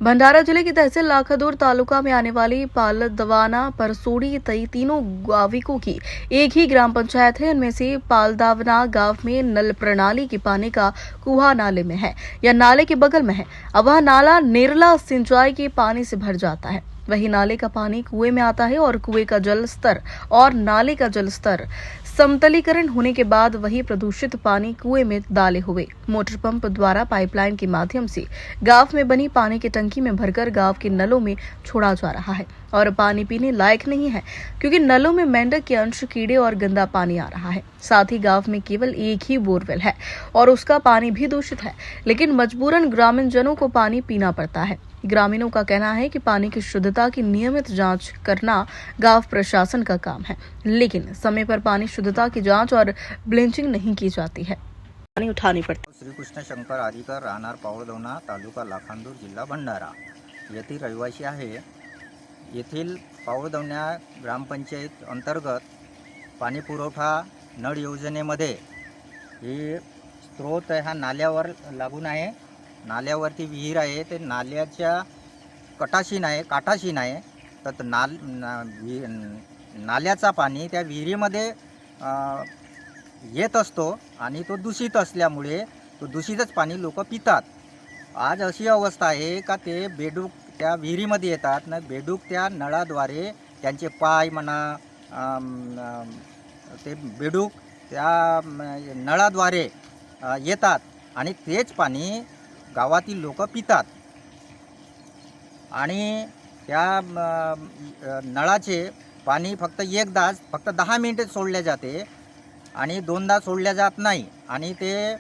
भंडारा जिले की तहसील लाखादुर तालुका में आने वाली पालदवाना परसोड़ी तई तीनों गाविकों की एक ही ग्राम पंचायत है। इनमें से पालदावना गांव में नल प्रणाली के पानी का कुआ नाले में है या नाले के बगल में है। अब वह नाला नेरला सिंचाई के पानी से भर जाता है। वही नाले का पानी कुएं में आता है और कुएं का जल स्तर और नाले का जल स्तर समतलीकरण होने के बाद वही प्रदूषित पानी कुएं में डाले हुए मोटर पंप द्वारा पाइपलाइन के माध्यम से गांव में बनी पानी की टंकी में भरकर गांव के नलों में छोड़ा जा रहा है और पानी पीने लायक नहीं है, क्योंकि नलों में मेंढक के अंश, कीड़े और गंदा पानी आ रहा है। साथ ही गांव में केवल एक ही बोरवेल है और उसका पानी भी दूषित है, लेकिन मजबूरन ग्रामीण जनों को पानी पीना पड़ता है। ग्रामीणों का कहना है कि पानी की शुद्धता की नियमित जांच करना गांव प्रशासन का काम है, लेकिन समय पर पानी शुद्धता की जांच और ब्लीचिंग नहीं की जाती है। पानी उठानी पड़ती। श्री कृष्ण शंकर आदिकर, राहणार पावळदवना, तालुका लाखांदूर, जिल्हा भंडारा येथील रहिवासी आहे। येथील पावळदवना ग्रामपंचायत अंतर्गत पाणी पुरवठा नळ योजनेमध्ये ही स्रोत हा नाल्यावर लागून आहे। नाल्यावरती विहीर आहे, ते नाल्याच्या काठाशी आहे, तर नाल्याचा पाणी त्या विहिरीमध्ये येत असतो आणि तो दूषित असल्यामुळे तो दूषितच पाणी लोक पितात। आज अशी अवस्था आहे का ते बेडूक त्या विहिरीमध्ये येतात ना, बेडूक त्या नळाद्वारे त्यांचे पाय म्हणा, ते बेडूक त्या नळाद्वारे येतात आणि तेच पाणी गावातील लोक पितात आणि त्या नळाचे पाणी फक्त 10 मिनिटे सोडले जाते आणि 2दा सोडल्या जात नाही आणि ते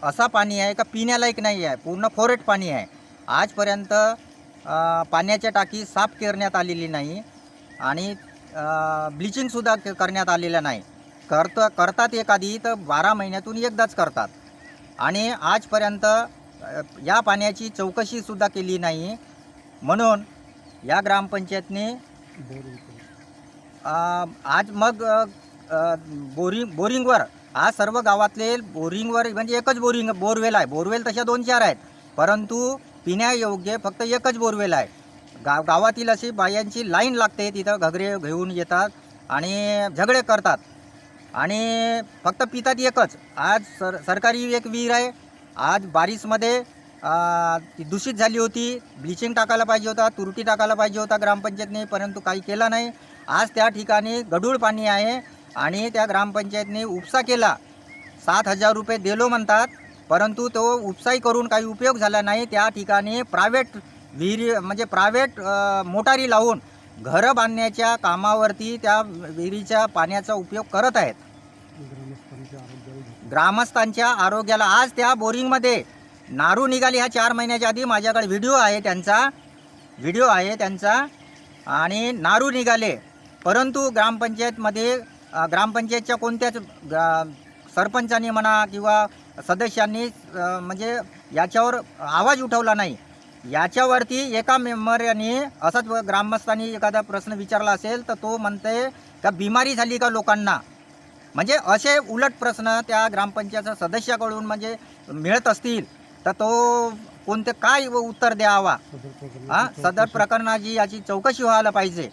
असा पाणी आहे का पिण्यालायक नाही आहे, पूर्ण फोरेट पाणी आहे। आजपर्यंत पाण्याच्या टाकी साफ करण्यात आलेली नाही आणि ब्लिचिंगसुद्धा करण्यात आलेलं नाही। करतात एखादी तर 12 महिन्यातून एकदाच करतात आणि आजपर्यंत या पाण्याची चौकशीसुद्धा केली नाही। म्हणून या ग्रामपंचायतने आज मग बोरिंगवर आज सर्व गावातले बोरिंगवर म्हणजे एकच बोरवेल आहे। बोरवेल तशा 2-4 आहेत, परंतु पिण्यायोग्य फक्त एकच बोरवेल आहे। गावातील अशी बायांची लाईन लागते, तिथं घगरे घेऊन येतात आणि झगडे करतात आणि फक्त पितात एकच। आज सरकारी एक विहीर आहे, आज बारिशमध्ये ती दूषित झाली होती, ब्लिचिंग टाकायला पाहिजे होता, तुरटी टाकायला पाहिजे होता ग्रामपंचायतने, परंतु काही केला नाही। आज त्या ठिकाणी गढूळ पाणी आहे आणि त्या ग्रामपंचायतने उपसा केला, 7,000 रुपये दिलो म्हणतात, परंतु तो उपसाही करून काही उपयोग झाला नाही। त्या ठिकाणी प्रायव्हेट विहिरी म्हणजे प्रायव्हेट मोटारी लावून घरं बांधण्याच्या कामावरती त्या विहिरीच्या पाण्याचा उपयोग करत आहेत। ग्रामस्थांच्या आरोग्याला आज त्या बोरिंगमध्ये नारू निघाली। ह्या 4 महिन्याच्या आधी माझ्याकडे व्हिडिओ आहे त्यांचा आणि नारू निघाले, परंतु ग्रामपंचायतच्या कोणत्याच सरपंचांनी म्हणा किंवा सदस्यांनी म्हणजे याच्यावर आवाज उठवला नाही। याच्यावरती एका मेंबरने असाच ग्रामस्थांनी एखादा प्रश्न विचारला असेल तर तो म्हणते का बिमारी झाली का लोकांना, म्हणजे असे उलट प्रश्न त्या ग्रामपंचायतच्या सदस्याकडून म्हणजे मिळत असतील तर तो काय उत्तर द्यावा। सदर प्रकरणाची याची चौकशी व्हायला पाहिजे।